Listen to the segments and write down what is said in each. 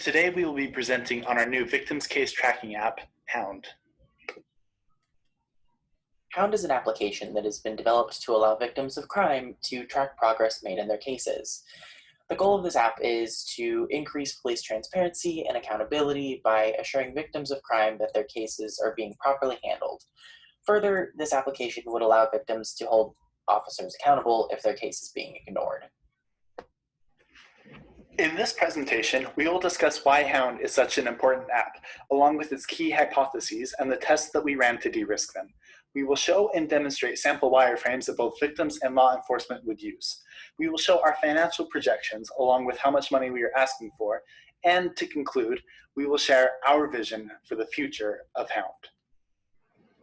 Today we will be presenting on our new victims case tracking app, Hound. Hound is an application that has been developed to allow victims of crime to track progress made in their cases. The goal of this app is to increase police transparency and accountability by assuring victims of crime that their cases are being properly handled. Further, this application would allow victims to hold officers accountable if their case is being ignored. In this presentation, we will discuss why Hound is such an important app, along with its key hypotheses and the tests that we ran to de-risk them. We will show and demonstrate sample wireframes that both victims and law enforcement would use. We will show our financial projections, along with how much money we are asking for, and to conclude, we will share our vision for the future of Hound.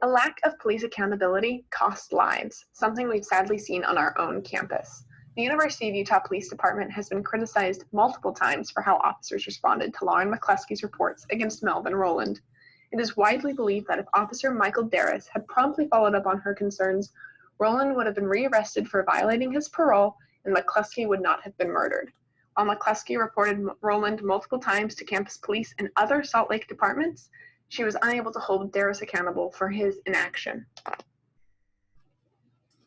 A lack of police accountability costs lives, something we've sadly seen on our own campus. The University of Utah Police Department has been criticized multiple times for how officers responded to Lauren McCluskey's reports against Melvin Rowland. It is widely believed that if Officer Michael Darris had promptly followed up on her concerns, Rowland would have been rearrested for violating his parole and McCluskey would not have been murdered. While McCluskey reported Rowland multiple times to campus police and other Salt Lake departments, she was unable to hold Darris accountable for his inaction.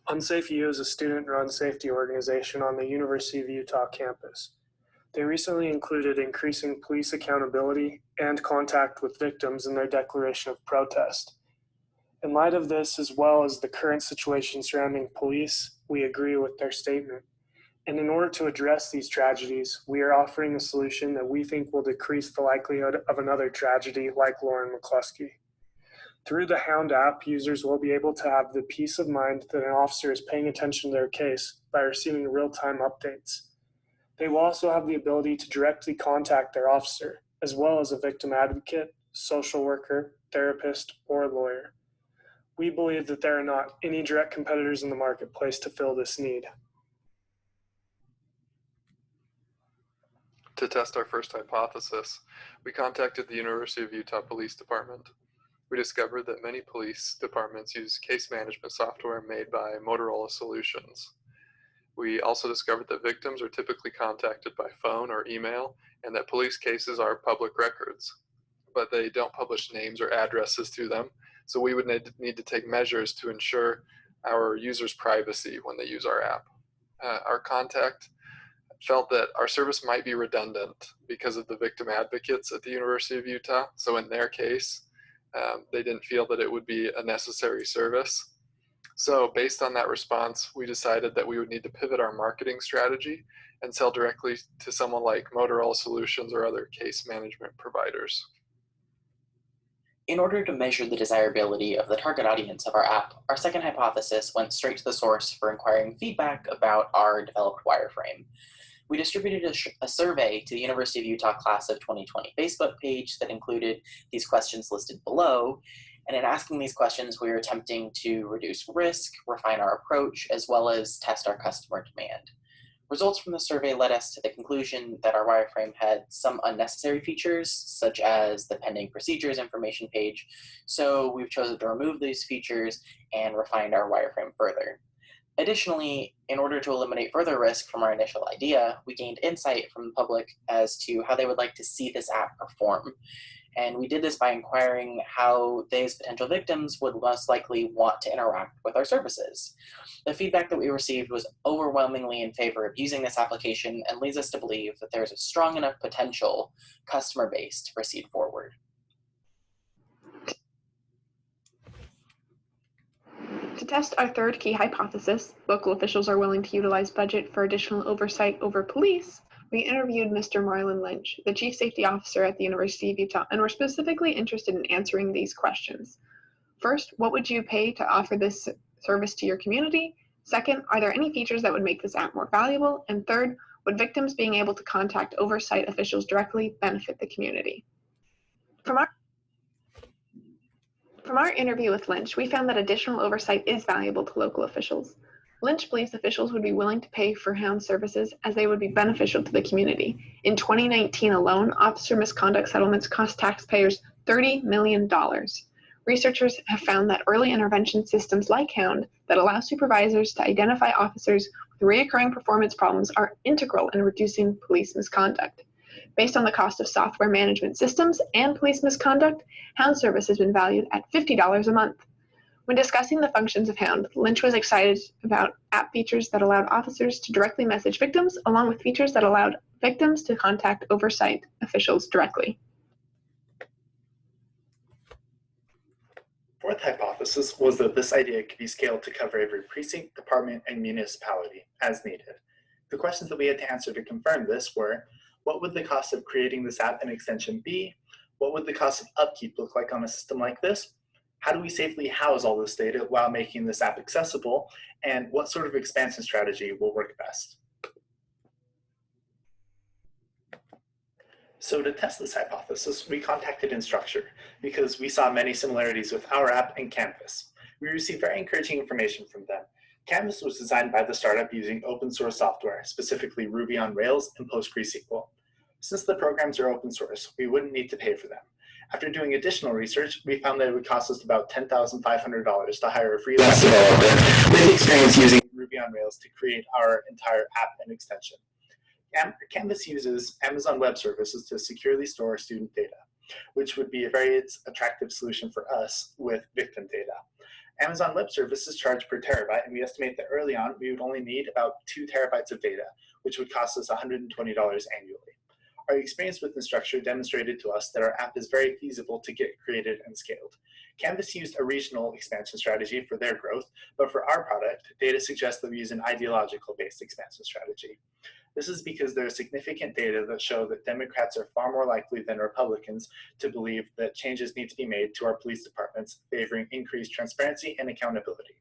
UnsafeU is a student-run safety organization on the University of Utah campus. They recently included increasing police accountability and contact with victims in their declaration of protest. In light of this, as well as the current situation surrounding police, we agree with their statement. And in order to address these tragedies, we are offering a solution that we think will decrease the likelihood of another tragedy like Lauren McCluskey. Through the Hound app, users will be able to have the peace of mind that an officer is paying attention to their case by receiving real-time updates. They will also have the ability to directly contact their officer, as well as a victim advocate, social worker, therapist, or lawyer. We believe that there are not any direct competitors in the marketplace to fill this need. To test our first hypothesis, we contacted the University of Utah Police Department. We discovered that many police departments use case management software made by Motorola Solutions. We also discovered that victims are typically contacted by phone or email, and that police cases are public records, but they don't publish names or addresses to them, so we would need to take measures to ensure our users' privacy when they use our app. Our contact felt that our service might be redundant because of the victim advocates at the University of Utah, so in their case, they didn't feel that it would be a necessary service. So based on that response, we decided that we would need to pivot our marketing strategy and sell directly to someone like Motorola Solutions or other case management providers. In order to measure the desirability of the target audience of our app, our second hypothesis went straight to the source for inquiring feedback about our developed wireframe. We distributed a survey to the University of Utah Class of 2020 Facebook page that included these questions listed below, and in asking these questions, we were attempting to reduce risk, refine our approach, as well as test our customer demand. Results from the survey led us to the conclusion that our wireframe had some unnecessary features, such as the pending procedures information page, so we've chosen to remove these features and refined our wireframe further. Additionally, in order to eliminate further risk from our initial idea, we gained insight from the public as to how they would like to see this app perform. And we did this by inquiring how they as potential victims would most likely want to interact with our services. The feedback that we received was overwhelmingly in favor of using this application and leads us to believe that there's a strong enough potential customer base to proceed forward. To test our third key hypothesis, local officials are willing to utilize budget for additional oversight over police, we interviewed Mr. Marlon Lynch, the Chief Safety Officer at the University of Utah, and were specifically interested in answering these questions. First, what would you pay to offer this service to your community? Second, are there any features that would make this app more valuable? And third, would victims being able to contact oversight officials directly benefit the community? From our interview with Lynch, we found that additional oversight is valuable to local officials. Lynch believes officials would be willing to pay for Hound services as they would be beneficial to the community. In 2019 alone, officer misconduct settlements cost taxpayers $30 million. Researchers have found that early intervention systems like Hound that allow supervisors to identify officers with recurring performance problems are integral in reducing police misconduct. Based on the cost of software management systems and police misconduct, Hound service has been valued at $50 a month. When discussing the functions of Hound, Lynch was excited about app features that allowed officers to directly message victims, along with features that allowed victims to contact oversight officials directly. Fourth hypothesis was that this idea could be scaled to cover every precinct, department, and municipality as needed. The questions that we had to answer to confirm this were, what would the cost of creating this app and extension be? What would the cost of upkeep look like on a system like this? How do we safely house all this data while making this app accessible? And what sort of expansion strategy will work best? So to test this hypothesis, we contacted Instructure because we saw many similarities with our app and Canvas. We received very encouraging information from them. Canvas was designed by the startup using open source software, specifically Ruby on Rails and PostgreSQL. Since the programs are open source, we wouldn't need to pay for them. After doing additional research, we found that it would cost us about $10,500 to hire a freelance developer with experience using Ruby on Rails to create our entire app and extension. Canvas uses Amazon Web Services to securely store student data, which would be a very attractive solution for us with victim data. Amazon Web Services charge per terabyte, and we estimate that early on we would only need about 2 terabytes of data, which would cost us $120 annually. Our experience with Instructure demonstrated to us that our app is very feasible to get created and scaled. Canvas used a regional expansion strategy for their growth, but for our product, data suggests that we use an ideological-based expansion strategy. This is because there is significant data that show that Democrats are far more likely than Republicans to believe that changes need to be made to our police departments, favoring increased transparency and accountability.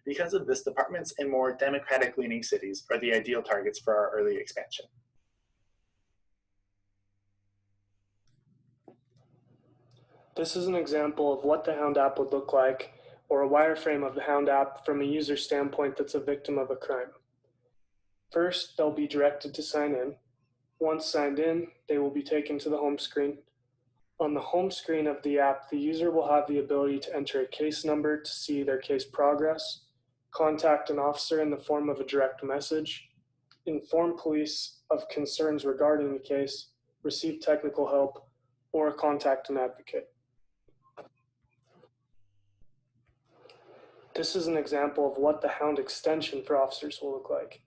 Because of this, departments in more Democratic-leaning cities are the ideal targets for our early expansion. This is an example of what the Hound app would look like, or a wireframe of the Hound app from a user standpoint that's a victim of a crime. First, they'll be directed to sign in. Once signed in, they will be taken to the home screen. On the home screen of the app, the user will have the ability to enter a case number to see their case progress, contact an officer in the form of a direct message, inform police of concerns regarding the case, receive technical help, or contact an advocate. This is an example of what the Hound extension for officers will look like.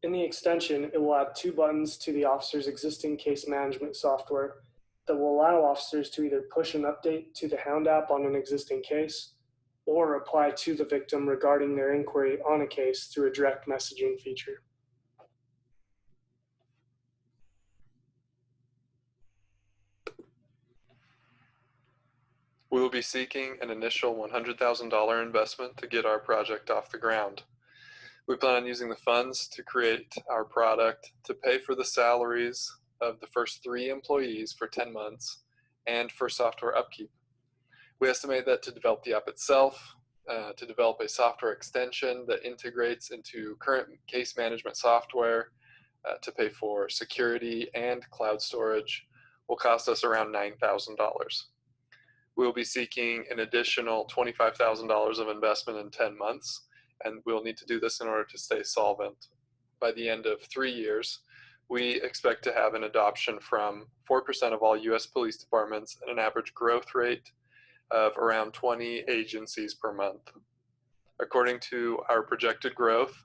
In the extension, it will add 2 buttons to the officer's existing case management software that will allow officers to either push an update to the Hound app on an existing case or reply to the victim regarding their inquiry on a case through a direct messaging feature. We will be seeking an initial $100,000 investment to get our project off the ground. We plan on using the funds to create our product to pay for the salaries of the first 3 employees for 10 months and for software upkeep. We estimate that to develop the app itself, to develop a software extension that integrates into current case management software, to pay for security and cloud storage will cost us around $9,000. We will be seeking an additional $25,000 of investment in 10 months, and we'll need to do this in order to stay solvent. By the end of 3 years, we expect to have an adoption from 4% of all US police departments and an average growth rate of around 20 agencies per month. According to our projected growth,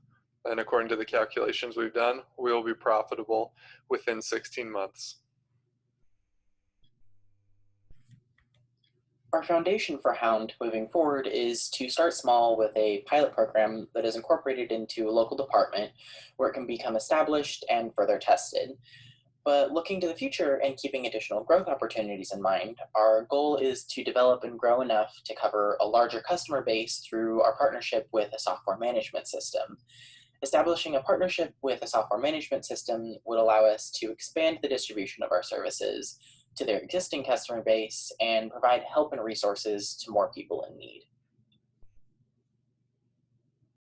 and according to the calculations we've done, we will be profitable within 16 months. Our foundation for Hound moving forward is to start small with a pilot program that is incorporated into a local department where it can become established and further tested. But looking to the future and keeping additional growth opportunities in mind, our goal is to develop and grow enough to cover a larger customer base through our partnership with a software management system. Establishing a partnership with a software management system would allow us to expand the distribution of our services to their existing customer base and provide help and resources to more people in need.